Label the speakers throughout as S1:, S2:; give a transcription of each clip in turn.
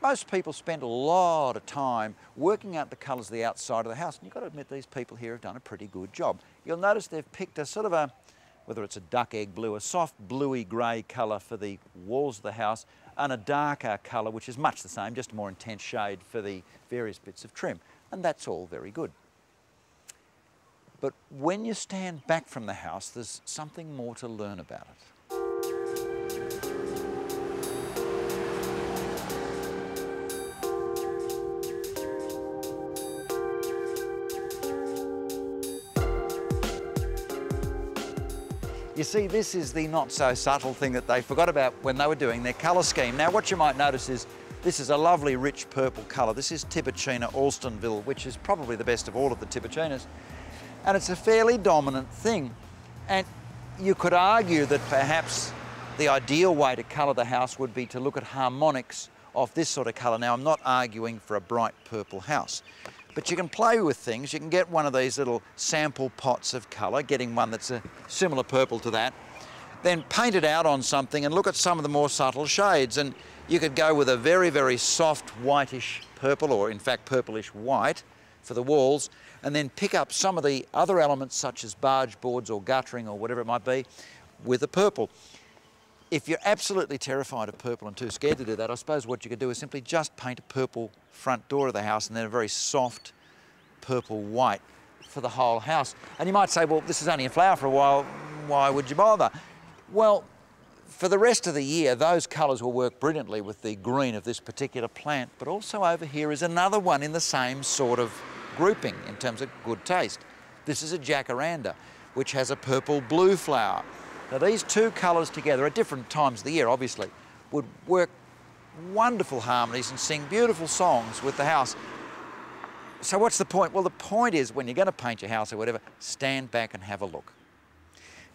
S1: Most people spend a lot of time working out the colours of the outside of the house, and you've got to admit these people here have done a pretty good job. You'll notice they've picked a sort of a, whether it's a duck egg blue, a soft bluey grey colour for the walls of the house, and a darker colour, which is much the same, just a more intense shade for the various bits of trim. And that's all very good. But when you stand back from the house, there's something more to learn about it. You see, this is the not-so-subtle thing that they forgot about when they were doing their colour scheme. Now, what you might notice is this is a lovely, rich purple colour. This is Tiburtina Alstonville, which is probably the best of all of the Tiburtinas. And it's a fairly dominant thing. And you could argue that perhaps the ideal way to colour the house would be to look at harmonics of this sort of colour. Now, I'm not arguing for a bright purple house, but you can play with things. You can get one of these little sample pots of colour, getting one that's a similar purple to that, then paint it out on something and look at some of the more subtle shades. And you could go with a very, very soft whitish purple, or in fact purplish white for the walls, and then pick up some of the other elements such as barge boards or guttering or whatever it might be with the purple. If you're absolutely terrified of purple and too scared to do that, I suppose what you could do is simply just paint a purple front door of the house and then a very soft purple white for the whole house. And you might say, well, this is only in flower for a while, why would you bother? Well, for the rest of the year, those colours will work brilliantly with the green of this particular plant, but also over here is another one in the same sort of grouping in terms of good taste. This is a jacaranda, which has a purple-blue flower. Now, these two colours together at different times of the year, obviously, would work wonderful harmonies and sing beautiful songs with the house. So what's the point? Well, the point is, when you're going to paint your house or whatever, stand back and have a look.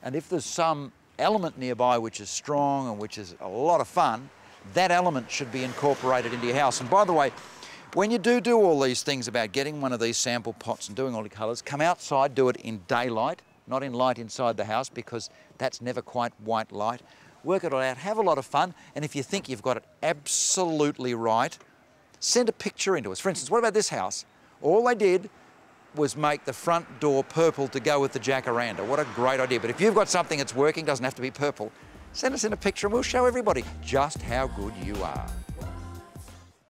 S1: And if there's some element nearby which is strong and which is a lot of fun, that element should be incorporated into your house. And by the way, when you do all these things about getting one of these sample pots and doing all the colours, come outside, do it in daylight, not in light inside the house, because that's never quite white light. Work it all out, have a lot of fun, and if you think you've got it absolutely right, send a picture into us. For instance, what about this house? All they did was make the front door purple to go with the jacaranda. What a great idea. But if you've got something that's working, doesn't have to be purple, send us in a picture and we'll show everybody just how good you are.